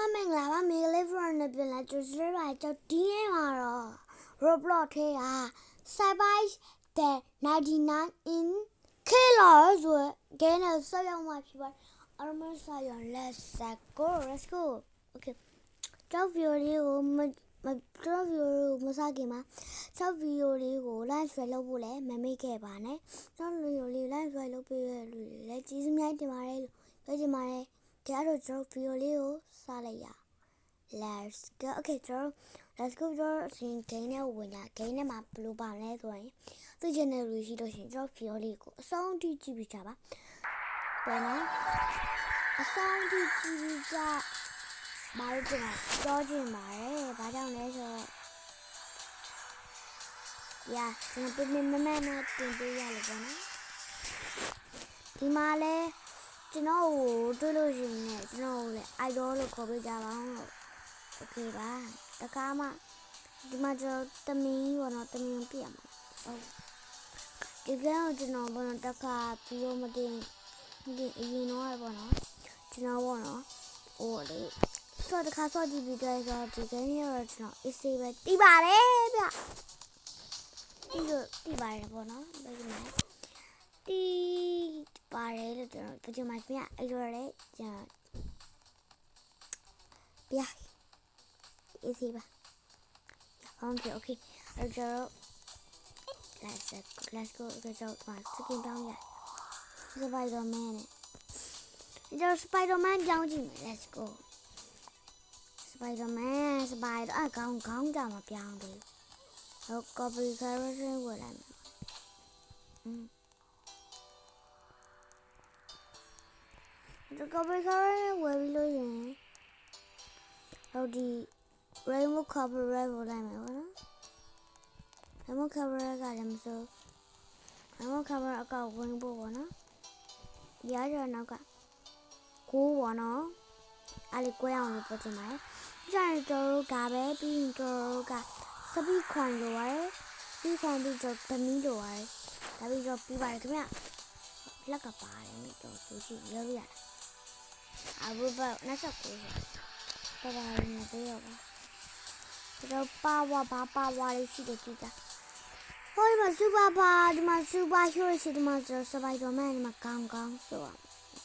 မင်္ဂလာပါမေဂလေးဖရန်နဲ့ပြန်လာကြိုဆိုရပါကြောက်ဒီနေ့မှာတော့ Roblox ထဲက Survive the 99 in Killers ဆိုတဲ့ game နဲ့ဆက်ရောက်မှာဖြစ်ပါတယ်အားမစားရ let's go okay တော့ video လေးကိုတော့ video ကိုမစားခင်မှာတော့ video လေးကို like share လုပ်ဖို့လည်းမမေ့ခဲ့ပါနဲ့တော့ video လေး like share လုပ်ပေးရလူတွေလည်းကျေးဇူးများတင်ပါတယ်လို့ပြောချင်ပါတယ်ကြတော့ကျွန်တော် video လေးကိုစလိုက်ရ let's go okay ကျွန်တော် let's go ကျွန်တော်ရှင် game နဲ့ဝင်လာ game နဲ့မှာဘယ်လိုပါလဲဆိုရင်သိချင်တဲ့လူရှိတော့ရှင်ကျွန်တော် video လေးကိုအဆုံးထိကြည့်ပြီးကြပါပေါ့နော်အဆုံးထိကြည့်ပြီးကြဘာလို့ကျွန်တော်ပြောချင်ပါတယ်ဘာကြောင့်လဲဆိုတော့ကျွန်တော်ပြင်မမဲနဲ့တင်ပေးရလို့ပေါ့နော်ဒီမှာလဲကျွန်တော်ကိုတွေ့လို့ရှိရင်ကျွန်တော်ကိုလည်း idol လို့ခေါ်ပေးကြပါအောင်လို့ okay ပါတကားမှဒီမှာကျွန်တော်တမင်းပေါ့နော်တမင်းပြရမှာဟုတ်ဒီကနေ့ကျွန်တော်ပေါ့နော်တခါပြီးတော့မတင်အရင်တော့ပေါ့နော်ကျွန်တော်ပေါ့နော်ဟိုလေဆော့တခါဆော့ကြည့်ပြီးတော့ဒီကနေ့တော့ကျွန်တော် AC ပဲတီးပါတယ်ဗျတီးပါတယ်ပေါ့နော်ဘယ်လိုလဲတီးပါတယ်လို့ကျွန်တော်ဒီမှာပြအဲ့လိုလေကျွန်တော်ပြ AC ပါဟုတ်ပြီ okay အဲ့တော့ let's go ကျွန်တော်စကင်ပြောင်းရ Spider-Man နဲ့ကျွန်တော် Spider-Man ပြောင်းကြည့်မယ် let's go Spider-Man ခေါင်းကြမှာပြောင်းပြီဟုတ် copy character ဝယ်လိုက်မယ်ဒီ copy character ဝယ်ပြီးလို့ရင်ဟုတ်ဒီ rainbow cover ဝယ်လိုက်မယ်ပေါ့နော် rainbow cover ကလည်းမစိုး rainbow cover အကောက်ဝင်ဖို့ပေါ့နော်ဒီအကြောင်းနောက်ကကိုးပေါ့နော်အဲ့ဒီကိုရအောင်လို့ပြောချင်ပါတယ်ကြာရင်ကျွန်တော်တို့ဒါပဲပြီးရင်ကျွန်တော်တို့ကစပီးခွန်လိုရတယ်ပြီးခွန်ပြီးတော့သမီးလိုရတယ်ဒါပြီးတော့ပြီးပါတယ်ခင်ဗျလက်ကပါတယ်မိတော့သူကြည့်ရောရတယ်အဘူဘ29ပါပါနေသေးရောပါတော့ပါဝါလေးရှိတယ်ကြည့်ကြဟိုမှာစူပါပါဒီမှာစူပါဟီးရိုးရှိဒီမှာစပိုင်ဒါမန်ဒီမှာကောင်းဆိုရ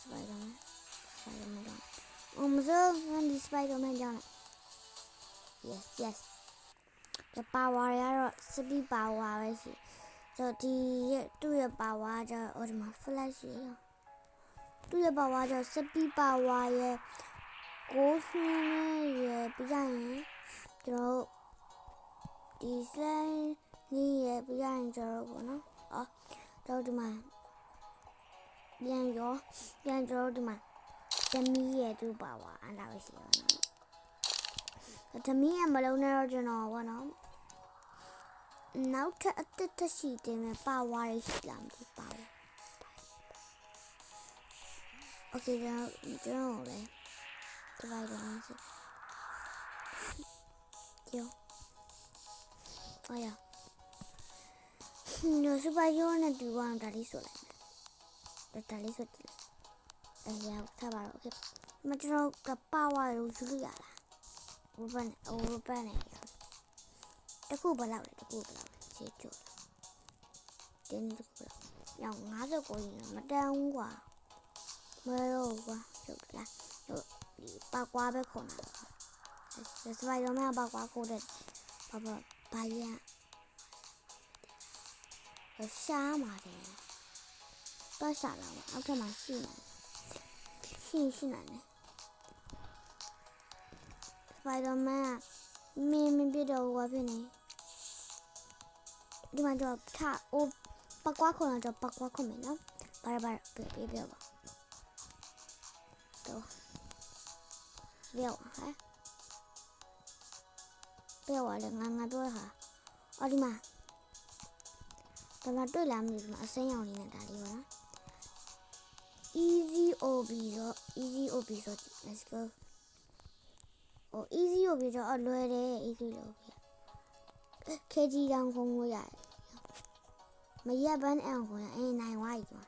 စပိုင်ဒါမန်ဒီစပိုင်ဒါမန်ကြောင့် yes ဒီပါဝါရတော့စပီးပါဝါပဲရှိဆိုဒီသူ့ရဲ့ပါဝါကျတော့ဒီမှာ flash ရသူ့ရဲ့ပါဝါကျစပီးပါဝါရဲ့ကိုးဆွင်းရဲ့ပြရင်ကျွန်တော်ဒီ slide นี่ရဲ့ပြရင်ကျွန်တော်ပေါ့နော်တော့ဒီမှာပြန်ကျွန်တော်ဒီမှာသမီးရဲ့သူ့ပါဝါအဲ့ဒါပဲရှိရပါတော့သမီးရဲ့မလုံးနဲ့တော့ကျွန်တော်ပေါ့နော်နောက်ထပ်အသက်သက်ရှိတယ်မှာပါဝါရရှိလာမှာပါဝါ okay ကျွန်တော်လည်းဒီပါတော့ဆိုကျော်哎呀ညစပါရောနဲ့ဒီဝမ်းဒါလေးဆိုလိုက်ဒါလေးဆိုကြည့်အဲ့ရထားပါတော့ okay မကျွန်တော်ကပါဝါကိုယူလို့ရလားဘယ်နဲ့တခုဘယ်လောက်လဲရှေ့ကျော်တင်းတခုရောင်း59ရင်မတန်ဘူးကွာမရောကွာဟုတ်လားဟုတ်ဒီပါကွာပဲခေါ်တာဒီစပိုင်ဒါမန်ပါကွာကိုတဲ့ဘာရရှားမှာတယ်တော့ရှာလာမှာအောက်ထပ်မှာရှိနေတယ်စပိုင်ဒါမန်မင်းပြတော့ဘာဖြစ်နေဒီမှာတော့ပကွာခေါ်တော့ပကွာခေါ်မယ်နော်ဘာပြပါတော့ပြောလေငါပြောဟာအော်ဒီမှာတွေ့လာမယ်ဒီမှာအစိမ်းရောင်လေးနဲ့ဒါလေးပါနော် easy ob ဆို let's go easy ob ဆိုလွယ်တယ် easy ob ခေကြီးတောင်ခုံလို့ရတယ်မရက်ပန်းအောင်ခုံရနိုင်ဝါးကြီးကွာ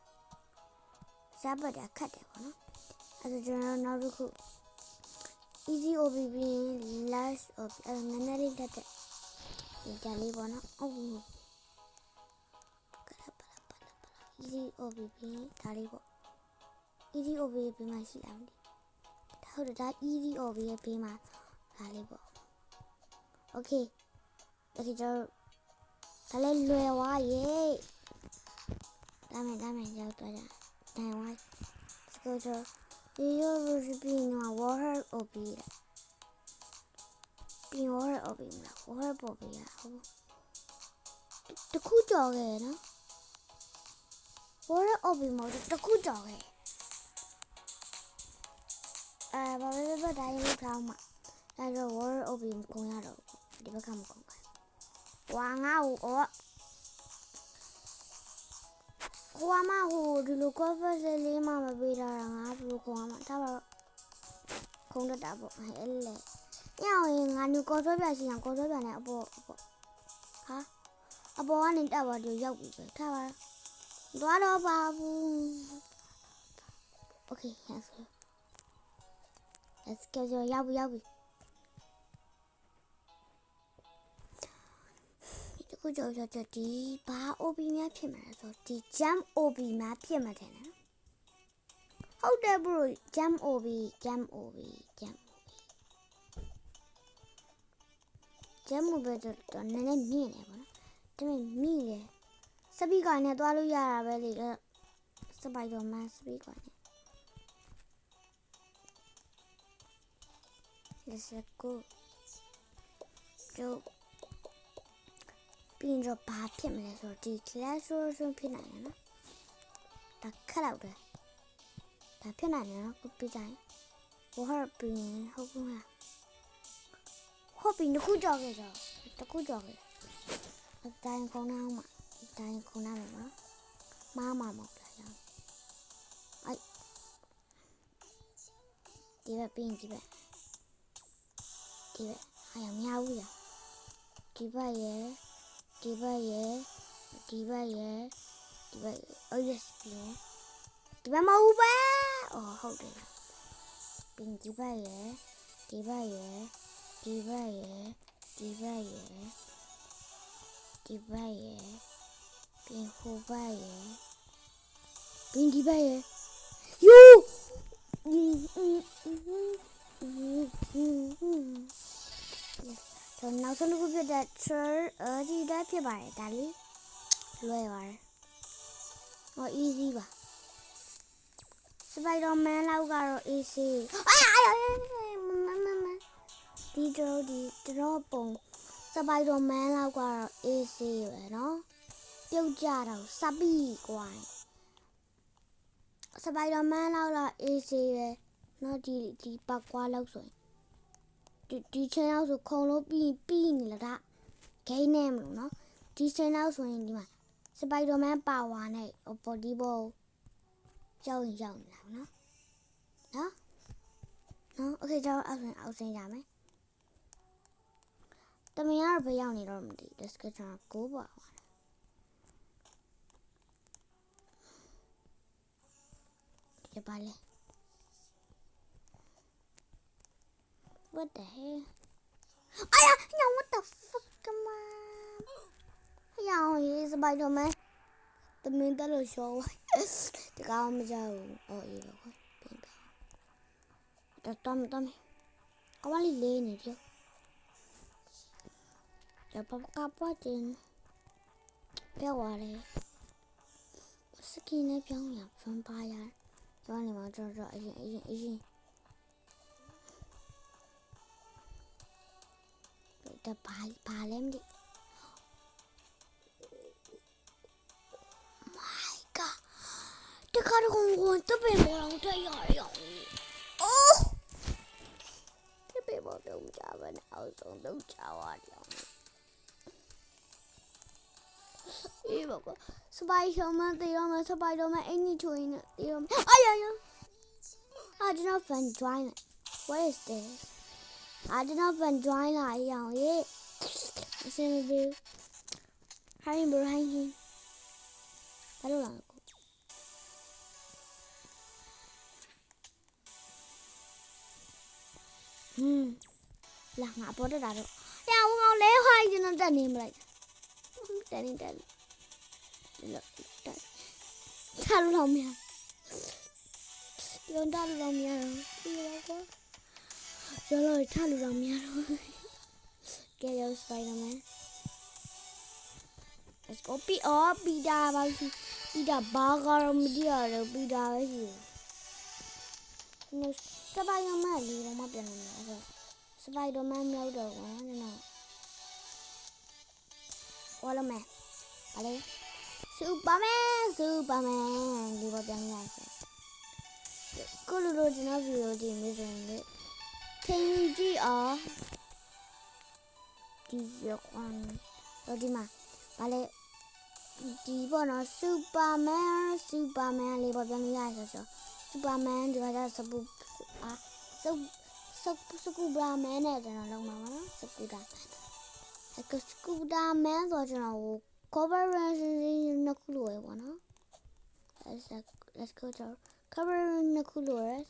စားပတ်တာခတ်တယ်ပေါ့နော်အဲ့ဒါကျွန်တော်နောက်တစ်ခု easy OB ပြီး last OB နည်းနည်းလေးတက်တဲ့ဒီကြလေးပေါ့နော်ဟုတ်ဘူး easy OB ပြီးဒါလေးပေါ့ easy OB ပြီးမှရှိလားမသိဟုတ်တယ်ဒါ easy OB ရဲ့ပြီးမှဒါလေးပေါ့ okay ဒါကြတော့ဒါလေးလွယ်သွားရေးဒါမယ်ရောက်သွားကြတန်ဝိုင်းစကောတော့ဒီရောပြီးနော် water OB ပြီး water OB မလား water ပို့ပြီးရဟုတ်တခုကြော်ခဲ့နော် water OB မဟုတ်တခုကြော်ခဲ့ဘာပဲပဲဒါရင်လောက်ထားမှာဒါတော့ water OB မကုန်ရတော့ဒီဘက်ကမကုန်ပါဝါငါ့ကိုခွာမဟိုဒီလိုကောဖက်လေးမှမပေးတာငါဘယ်လိုခွာမှာဒါပါခုံးတတ်တာပေါ့ဟဲ့လေညောင်ရင်ငါညကောဆွဲပြရှိရင်ကောဆွဲပြနဲ့အပေါ်ဟာအပေါ်ကနေတက်ပါဒီရောက်ပြီပဲထားပါသွားတော့ပါဘူး okay let's go ရောက်ပြီခုကြောဒီဘာ OB များဖြစ်မှာလဲဆိုဒီ jump OB များဖြစ်မှာတယ်နော်ဟုတ်တယ် bro jump OB တော့နည်းနည်းမြင့်နေပါနော်ဒါပေမဲ့မိတယ်စပီကာနဲ့သွားလို့ရတာပဲလေစပိုက်တော့မန်စပီကာနဲ့ let's go ပြီးတော့ဘာဖြစ်မလဲဆိုတော့ဒီ classroom ဖြစ်နိုင်တယ်နော်ဒါခက်တော့တယ်ဒါဖြစ်နိုင်တယ်နော်ကိုပြကြရင်ဘာပြီးဟုတ်ဘူးလားဟုတ်ပြီတခုကြောက်ခဲ့အတိုင်းခုံနာမှာအတိုင်းခုံနာမှာနော်မမဟုတ်လားရောအဲ့ဒီဘက်ပြီးဒီဘက်ဟာရမရဘူးရဒီဘက်ရဲ့oh yes ဒီဘက်မဟုတ်ပဲအော်ဟုတ်တယ်ပြီးဒီဘက်ရဲ့ပြီးဟိုဘက်ရဲ့ယူတော့နောက်ဆုံးတစ်ခုဖြစ်တဲ့ ဒီတက်ဖြစ်ပါတယ်ဒါလေးလွယ်ပါတယ်ဟော easy ပါ Spider-Man လောက်ကတော့ easy ဒီတော့ပုံ Spider-Man လောက်ကတော့ easy ပဲเนาะပြုတ်ကြတော့စပီကွာ Spider-Man လောက် easy ပဲเนาะဒီပတ်ကွာလောက်ဆိုရင်ဒီချင်းလောက်ဆိုခုံလို့ပြီးနေလားဒါဂိမ်းနဲ့မလို့เนาะဒီချင်းလောက်ဆိုရင်ဒီမှာ Spider-Man power နဲ့ body ball ရောက်နေတာเนาะโอเคကျွန်တော်အောက်ဆင်းကြမယ်တမင်ကတော့ဘယ်ရောက်နေတော့မသိ description ကိုပါဒီပါလေ what the hell what the fuck man Spider-Man တမင်တက်လို့ရှော့ဒီကောင်မကြောက်ဘူးအော်အေးပါခွတမ်းကောင်းလေးနေကြတော့ပကပတ်တင်ပြောရလေစကင်းနဲ့ပြောင်းရဖန်ပါရတော့နေမှာတော့အရင်တဘာလဲမသိ my god တခါတော့ဝင်တပင်ပေါ်အောင်တက်ရအောင်အိုးတပင်ပေါ်တော့ကြပါနဲ့အောက်ဆုံးတော့ချာရတယ်အေးပါကSpider-Man တေးတော့မယ်Spider-Manအင်ကြီးချိုးရင်တေးတော့မယ်I did not find join what is this I did not find join လာရအောင်ရေးအစင်းဘေးဟိုင်းဘရိုင်းဟင်းဘာလို့လဲ လာငါပေါ်တက်တာတော့ရအောင်အောင်လဲဟိုင်းကျွန်တော်တက်နေမလိုက်တက်နေတက်ထားလို့မရပြောတာလို့မရတော့ဒီတော့ကောကျော်လို့ထားလို့မရတော့ကဲရော Spider-Man let's go ပြီးတာပါပြီးတာဘာကတော့မသိရတော့ပြီးတာပဲရှိတယ်Spider-Man လေးတော့မပြန်နိုင်ဘူးSpider-Man မြောက်တော့ကွာကျွန်တော်ဟောလို့မယ်ဗါလေ Superman လေးတော့ပြန်ရအောင်ကိုလိုလိုကျွန်တော်ဗီဒီယိုကြည့်နေဆိုရင်လေထိန်ကြည့်အောင်ဒီရောကွန်တော့ဒီမှာဗါလေဒီပေါ်တော့ Superman လေးပေါ်ပြန်ရအောင်ဆို Superman ဒီမှာစပူစကူဘာမန်နဲ့ကျွန်တော်လုံးမှာပါနော်စကူဒါမန်ဆိုကျွန်တော် coverage နှစ်ခုလိုပဲပေါ့နော် let's go to coverage နှစ်ခုလိုရယ်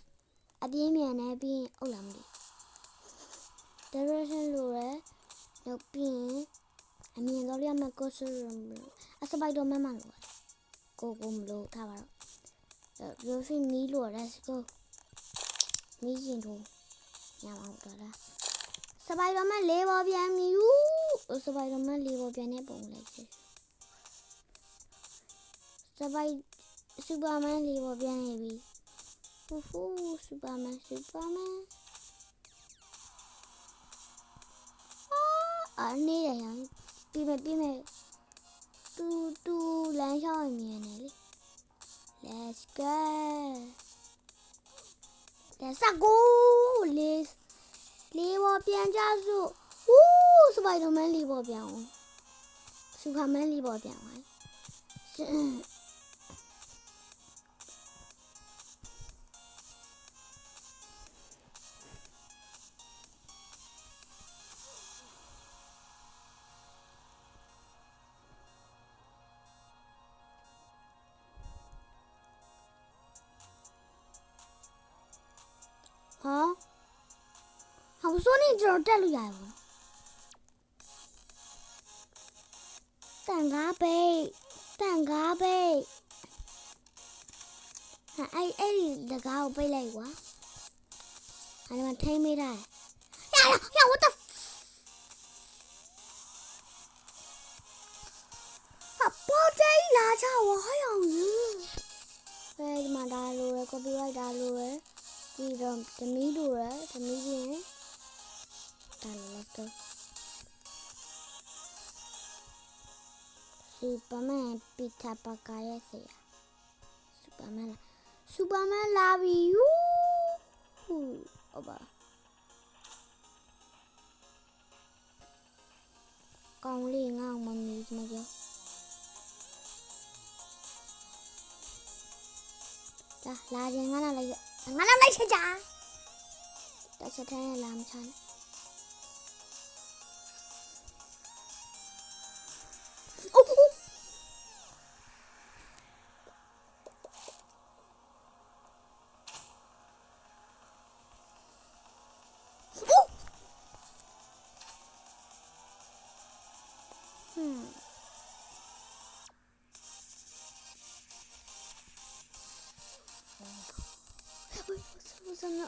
အပြင်းမြန်နေပြီးအုပ်လာမလို့ direction လိုရယ်နောက်ပြီးအမြင်တော့ရမယ်ကိုဆိုအစပိုက်တော့မမလို့ကိုမလို့ထားပါတော့ရိုးဖီမီလို let's go မီးရင်တို့ညမအောင်တော့လားစပိုက်ဒာမန်လေးပေါ်ပြန်ပြီဦးစပိုက်ဒာမန်လေးပေါ်ပြန်နေပုံလိုက်ချင်စူပါမန်လေးပေါ်ပြန်နေပြီဟူစူပါမန်အနေရရင်ပြီးမယ်တူလမ်းလျှောက်မြင်နေလေ let's go let's go လေးပေါ်ပြန်ကြစို့စပိုက်ဒာမန်လေးပေါ်ပြန်အောင်စူပါမန်လေးပေါ်ပြန်သွား好说你这带路来了，蛋咖杯，哎，这个我背来过，还他妈太没来，呀，我的，包在哪家我还要鱼，哎，他妈大路了，隔壁外大路了，这种这米路了，这米线。let's go Superman ပိထပကားရဲ့ဆရာ Superman လာပြီဟုတ်ပါကောင်းလေးငါ့မမီးမကြောလာခြင်းငါလိုက်ချက်ကြတချက်ထဲလာမချမ်း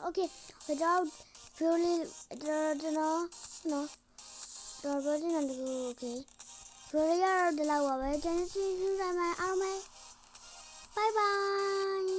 Okay, without really, no, okay. Really, the lava, bye bye.